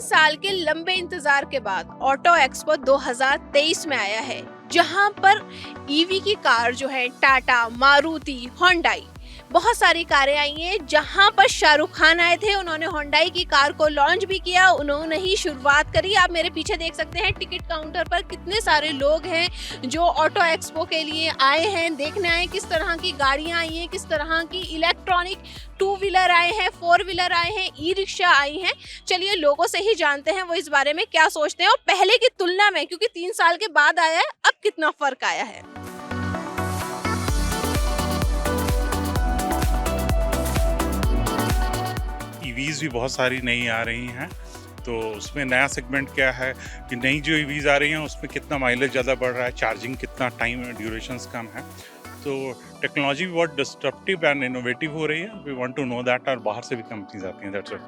साल के लंबे इंतजार के बाद ऑटो एक्सपो 2023 में आया है, जहां पर ईवी की कार जो है टाटा, मारुति, होंडाई, बहुत सारी कारें आई हैं। जहां पर शाहरुख खान आए थे, उन्होंने होंडाई की कार को लॉन्च भी किया, उन्होंने ही शुरुआत करी। आप मेरे पीछे देख सकते हैं टिकट काउंटर पर कितने सारे लोग हैं जो ऑटो एक्सपो के लिए आए हैं, देखने आए किस तरह की गाड़ियां आई हैं, किस तरह की इलेक्ट्रॉनिक टू व्हीलर आए हैं, फोर व्हीलर आए हैं, ई रिक्शा आई हैं। चलिए लोगों से ही जानते हैं वो इस बारे में क्या सोचते हैं और पहले की तुलना में, क्योंकि 3 साल के बाद आया है, अब कितना फर्क आया है। ईवीज़ भी बहुत सारी नई आ रही हैं, तो उसमें नया सेगमेंट क्या है कि नई जो ईवीज़ आ रही हैं उसमें कितना माइलेज ज़्यादा बढ़ रहा है, चार्जिंग कितना टाइम ड्यूरेशंस कम है। तो टेक्नोलॉजी भी बहुत डिस्ट्रप्टिव एंड इनोवेटिव हो रही है। We want to know that, और बाहर से भी कंपनीज आती हैं, दैट्स इट।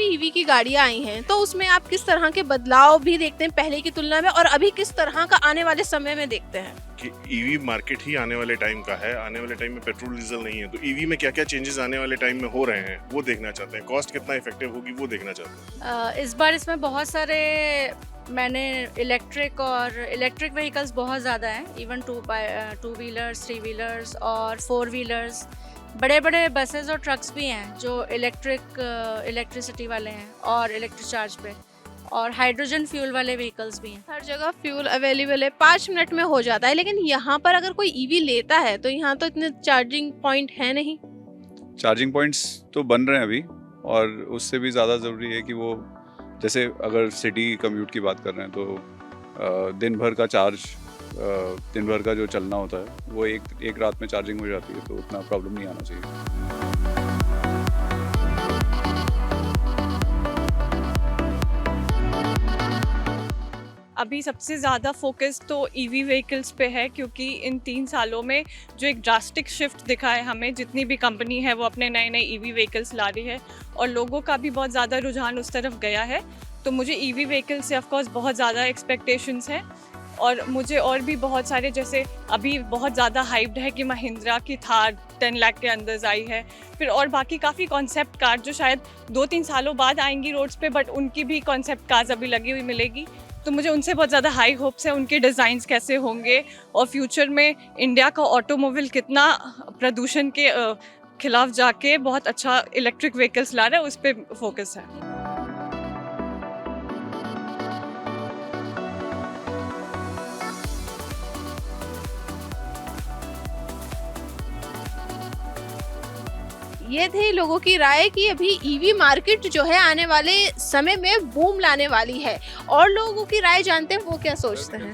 ईवी की गाड़ियां आई हैं, तो उसमें आप किस तरह के बदलाव भी देखते हैं पहले की तुलना में, और अभी किस तरह का आने वाले समय में देखते हैं? कि ईवी मार्केट ही आने वाले टाइम का है। आने वाले टाइम में पेट्रोल डीजल नहीं है, तो ईवी में क्या क्या चेंजेस आने वाले टाइम में हो रहे हैं वो देखना चाहते हैं। कॉस्ट कितना इफेक्टिव होगी वो देखना चाहते हैं। इस बार इसमें बहुत सारे मैंने इलेक्ट्रिक व्हीकल्स बहुत ज़्यादा हैं। Even two wheelers, three wheelers और फोर व्हीलर्स, बड़े बड़े बसेस और ट्रक्स भी हैं जो इलेक्ट्रिसिटी वाले हैं और इलेक्ट्रिक चार्ज पे, और हाइड्रोजन फ्यूल वाले व्हीकल्स भी हैं। हर जगह फ्यूल अवेलेबल है, 5 मिनट में हो जाता है। लेकिन यहाँ पर अगर कोई ईवी लेता है तो यहाँ तो इतने चार्जिंग पॉइंट है नहीं। चार्जिंग पॉइंट्स तो बन रहे हैं अभी, और उससे भी ज़्यादा ज़रूरी है कि वो, जैसे अगर सिटी कम्यूट की बात कर रहे हैं तो दिन भर का जो चलना होता है वो एक रात में चार्जिंग हो जाती है, तो उतना प्रॉब्लम नहीं आना चाहिए। अभी सबसे ज़्यादा फोकस तो ईवी व्हीकल्स पे है, क्योंकि इन 3 सालों में जो एक ड्रास्टिक शिफ्ट दिखा है हमें, जितनी भी कंपनी है वो अपने नए नए ईवी व्हीकल्स ला रही है और लोगों का भी बहुत ज़्यादा रुझान उस तरफ गया है। तो मुझे ईवी व्हीकल से ऑफकोर्स बहुत ज़्यादा एक्सपेक्टेशंस हैं, और मुझे और भी बहुत सारे, जैसे अभी बहुत ज़्यादा हाइप्ड है कि महिंद्रा की थार 10 लाख के अंदर आई है, फिर और बाकी काफ़ी कॉन्सेप्ट कार जो शायद 2-3 सालों बाद आएंगी रोड्स पे, बट उनकी भी कॉन्सेप्ट कार्स अभी लगी हुई मिलेगी। तो मुझे उनसे बहुत ज़्यादा हाई होप्स है, उनके डिज़ाइंस कैसे होंगे और फ्यूचर में इंडिया का ऑटोमोबाइल कितना प्रदूषण के खिलाफ जाके बहुत अच्छा इलेक्ट्रिक व्हीकल्स ला रहा है, उस पर फोकस है। ये थे लोगों की राय कि अभी ईवी मार्केट जो है आने वाले समय में बूम लाने वाली है, और लोगों की राय जानते हैं वो क्या सोचते हैं।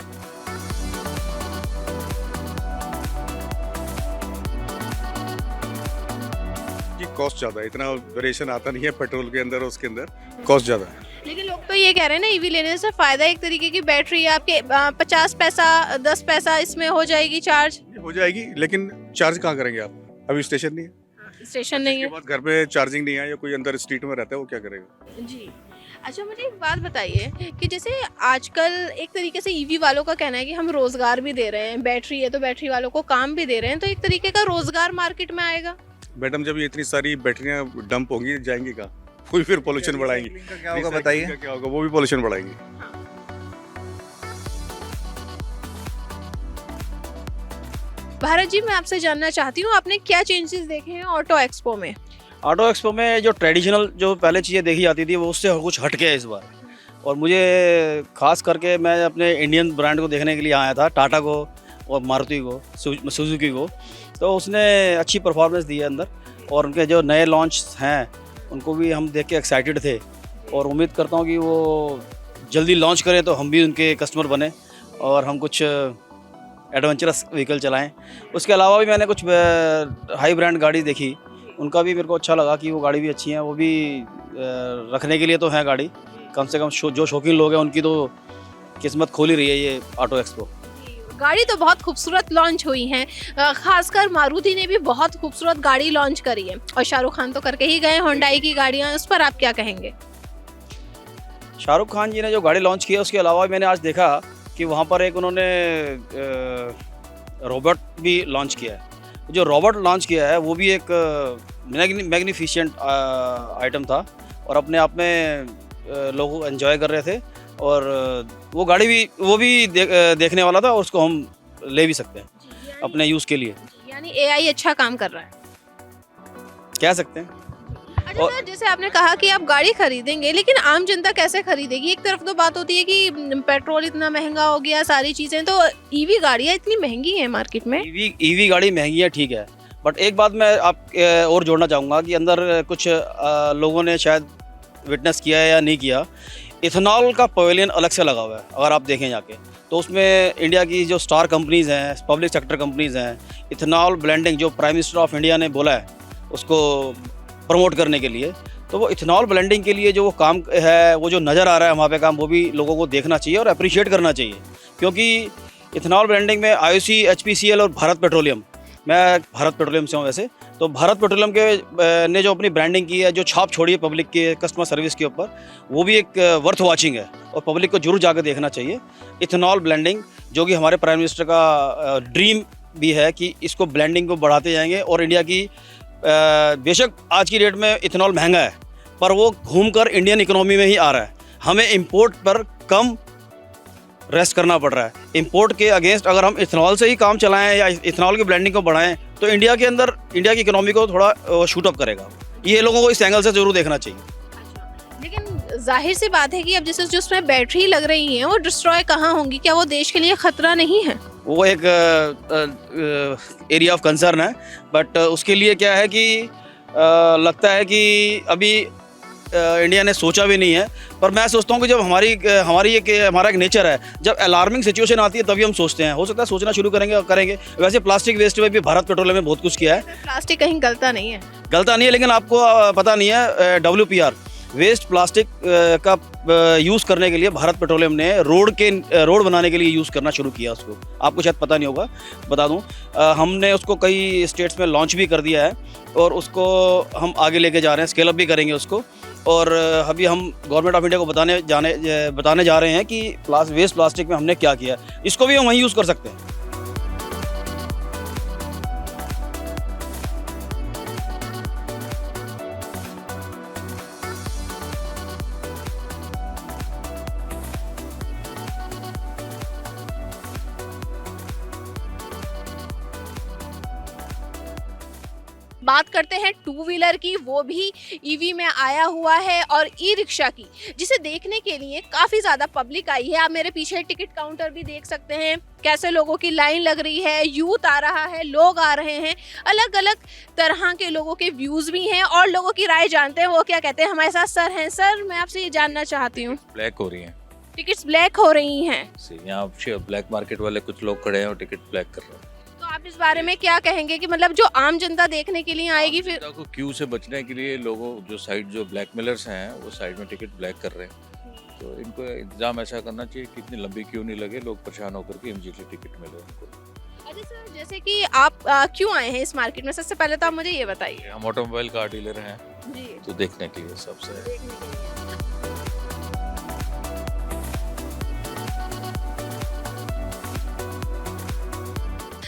कि कॉस्ट ज़्यादा है, इतना वेरिएशन आता नहीं है पेट्रोल के अंदर और उसके अंदर कॉस्ट ज़्यादा है। लेकिन लोग तो ये कह रहे हैं ना, ईवी लेने से फायदा एक तरीके की बैटरी आपके 50 पैसा 10 पैसा इसमें हो जाएगी चार्ज। हो जाएगी, लेकिन चार्ज कहाँ करेंगे आप? अभी स्टेशन नहीं है, स्टेशन नहीं है, उसके बाद घर पे चार्जिंग नहीं है, या कोई अंदर स्ट्रीट में रहता है वो क्या करेगा? जी। अच्छा, मुझे एक बात बताइए कि जैसे आजकल एक तरीके से ईवी वालों का कहना है कि हम रोजगार भी दे रहे हैं, बैटरी है तो बैटरी वालों को काम भी दे रहे हैं, तो एक तरीके का रोजगार मार्केट में आएगा। मैडम, जब ये इतनी सारी बैटरियां डंप होंगी जाएंगी कहाँ? कोई फिर पोल्यूशन बढ़ाएंगी। क्या होगा बताइए? क्या होगा? वो भी पोल्यूशन बढ़ाएंगी। भारत जी, मैं आपसे जानना चाहती हूँ, आपने क्या चेंजेस देखे हैं ऑटो एक्सपो में? ऑटो एक्सपो में जो ट्रेडिशनल जो पहले चीज़ें देखी जाती थी वो उससे कुछ हटके है इस बार, और मुझे खास करके मैं अपने इंडियन ब्रांड को देखने के लिए आया था, टाटा को और मारुति को, सुजुकी को। तो उसने अच्छी परफॉर्मेंस दी है अंदर, और उनके जो नए लॉन्च हैं उनको भी हम देख के एक्साइटेड थे, और उम्मीद करता हूँ कि वो जल्दी लॉन्च करें तो हम भी उनके कस्टमर बने और हम कुछ एडवेंचरस व्हीकल चलाएं। उसके अलावा भी मैंने कुछ हाई ब्रांड गाड़ी देखी, उनका भी मेरे को अच्छा लगा कि वो गाड़ी भी अच्छी है, वो भी रखने के लिए तो है गाड़ी। कम से कम जो शौकीन लोग हैं उनकी तो किस्मत खोल ही रही है ये ऑटो एक्सपो। गाड़ी तो बहुत खूबसूरत लॉन्च हुई हैं, खासकर मारुति ने भी बहुत खूबसूरत गाड़ी लॉन्च करी है, और शाहरुख खान तो करके ही गए होंडाई की गाड़ियाँ, उस पर आप क्या कहेंगे? शाहरुख खान जी ने जो गाड़ी लॉन्च की है, उसके अलावा मैंने आज देखा कि वहाँ पर एक उन्होंने रोबोट भी लॉन्च किया है। जो रोबोट लॉन्च किया है वो भी एक मैग्निफिशेंट आइटम था और अपने आप में लोग एंजॉय कर रहे थे और वो गाड़ी भी देखने वाला था और उसको हम ले भी सकते हैं अपने यूज़ के लिए। यानी एआई अच्छा काम कर रहा है। कह सकते हैं। अच्छा सर, जैसे आपने कहा कि आप गाड़ी खरीदेंगे, लेकिन आम जनता कैसे खरीदेगी? एक तरफ तो बात होती है कि पेट्रोल इतना महंगा हो गया, सारी चीजें, तो ईवी गाड़ियाँ इतनी महंगी हैं मार्केट में। ईवी गाड़ी महंगी है, ठीक है, बट एक बात मैं आप और जोड़ना चाहूँगा कि अंदर कुछ लोगों ने शायद विटनेस किया है या नहीं किया, इथेनॉल का पवेलियन अलग से लगा हुआ है। अगर आप देखें जाके तो उसमें इंडिया की जो स्टार कंपनीज़ हैं, पब्लिक सेक्टर कंपनीज़ हैं, इथेनॉल ब्लेंडिंग जो प्राइम मिनिस्टर ऑफ इंडिया ने बोला है उसको प्रमोट करने के लिए, तो वो इथेनॉल ब्लेंडिंग के लिए जो वो काम है, वो जो नज़र आ रहा है वहाँ पे काम, वो भी लोगों को देखना चाहिए और अप्रिशिएट करना चाहिए। क्योंकि इथेनॉल ब्लेंडिंग में IOC, HPCL और भारत पेट्रोलियम, मैं भारत पेट्रोलियम से हूँ वैसे, तो भारत पेट्रोलियम के ने जो अपनी ब्रांडिंग की है, जो छाप छोड़ी है पब्लिक के कस्टमर सर्विस के ऊपर, वो भी एक वर्थ वॉचिंग है और पब्लिक को जरूर जाकर देखना चाहिए। इथेनॉल ब्लेंडिंग जो कि हमारे प्राइम मिनिस्टर का ड्रीम भी है कि इसको ब्लेंडिंग को बढ़ाते जाएंगे और इंडिया की बेशक आज की डेट में इथेनॉल महंगा है पर वो घूमकर इंडियन इकोनॉमी में ही आ रहा है। हमें इंपोर्ट पर कम रेस्ट करना पड़ रहा है। इंपोर्ट के अगेंस्ट अगर हम इथेनॉल से ही काम चलाएं या इथेनॉल की ब्लेंडिंग को बढ़ाएं तो इंडिया के अंदर इंडिया की इकोनॉमी को थोड़ा शूट अप करेगा। ये लोगों को इस एंगल से ज़रूर देखना चाहिए। लेकिन जाहिर सी बात है कि अब जैसे जो उसमें बैटरी लग रही हैं वो डिस्ट्रॉय कहाँ होंगी? क्या वो देश के लिए खतरा नहीं है? वो एक एरिया ऑफ कंसर्न है, बट उसके लिए क्या है कि लगता है कि अभी इंडिया ने सोचा भी नहीं है। पर मैं सोचता हूँ कि जब हमारा एक नेचर है, जब अलार्मिंग सिचुएशन आती है तभी हम सोचते हैं। हो सकता है सोचना शुरू करेंगे। वैसे प्लास्टिक वेस्ट में भी भारत पेट्रोलियम ने बहुत कुछ किया है। प्लास्टिक कहीं गलता नहीं है, लेकिन आपको पता नहीं है WPR वेस्ट प्लास्टिक का यूज़ करने के लिए भारत पेट्रोलियम ने रोड बनाने के लिए यूज़ करना शुरू किया उसको। आपको शायद पता नहीं होगा, बता दूं, हमने उसको कई स्टेट्स में लॉन्च भी कर दिया है और उसको हम आगे लेके जा रहे हैं, स्केल अप भी करेंगे उसको। और अभी हम गवर्नमेंट ऑफ इंडिया को बताने जा रहे हैं कि वेस्ट प्लास्टिक में हमने क्या किया, इसको भी हम वहीं यूज़ कर सकते हैं। बात करते हैं टू व्हीलर की, वो भी ईवी में आया हुआ है, और ई रिक्शा की, जिसे देखने के लिए काफ़ी ज़्यादा पब्लिक आई है। आप मेरे पीछे टिकट काउंटर भी देख सकते हैं, कैसे लोगों की लाइन लग रही है, यूथ आ रहा है, लोग आ रहे हैं, अलग अलग तरह के लोगों के व्यूज़ भी हैं और लोगों की राय जानते हैं वो क्या कहते हैं। हमारे साथ सर हैं। सर, मैं आपसे ये जानना चाहती हूँ, ब्लैक हो रही हैं, टिकट्स ब्लैक हो रही हैं, यहाँ ब्लैक मार्केट वाले कुछ लोग खड़े हैं और टिकट ब्लैक कर रहे हैं। तो आप इस बारे में क्या कहेंगे कि मतलब जो आम जनता देखने के लिए आएगी, फिर जनता को क्यू से बचने के लिए लोगों जो ब्लैकमेलर्स हैं वो साइड में टिकट ब्लैक कर रहे हैं, तो इनको इंतजाम ऐसा करना चाहिए कि इतनी लंबी क्यू नहीं लगे, लोग परेशान होकर के इमीडिएटली टिकट मिले उनको। अच्छा सर, जैसे कि आप क्यों आए हैं इस मार्केट में? सबसे पहले तो आप मुझे ये बताइए। हम ऑटोमोबाइल कार डीलर हैं जी, तो देखने के लिए सबसे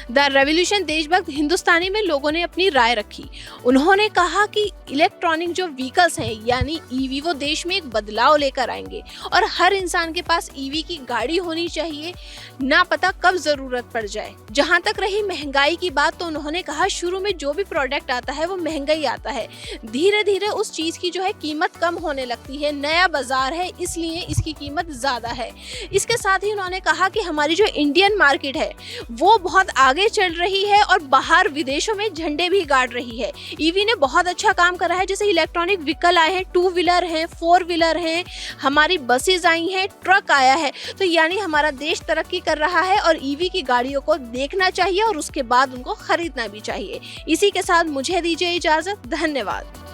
द रेवोल्यूशन देशभक्त हिंदुस्तानी में लोगों ने अपनी राय रखी। उन्होंने कहा कि इलेक्ट्रॉनिक जो व्हीकल्स हैं यानी ईवी, वो देश में एक बदलाव लेकर आएंगे और हर इंसान के पास ईवी की गाड़ी होनी चाहिए, ना पता कब ज़रूरत पड़ जाए। जहां तक रही महंगाई की बात, तो उन्होंने कहा शुरू में जो भी प्रोडक्ट आता है वो महंगा ही आता है, धीरे धीरे उस चीज़ की जो है कीमत कम होने लगती है। नया बाजार है इसलिए इसकी कीमत ज़्यादा है। इसके साथ ही उन्होंने कहा कि हमारी जो इंडियन मार्केट है वो बहुत आगे चल रही है और बाहर विदेशों में झंडे भी गाड़ रही है। ईवी ने बहुत अच्छा काम करा है, जैसे इलेक्ट्रॉनिक व्हीकल आए हैं, 2 व्हीलर हैं, 4 व्हीलर हैं, हमारी बसेस आई हैं, ट्रक आया है। तो यानी हमारा देश तरक्की कर रहा है और ईवी की गाड़ियों को देखना चाहिए और उसके बाद उनको खरीदना भी चाहिए। इसी के साथ मुझे दीजिए इजाजत। धन्यवाद।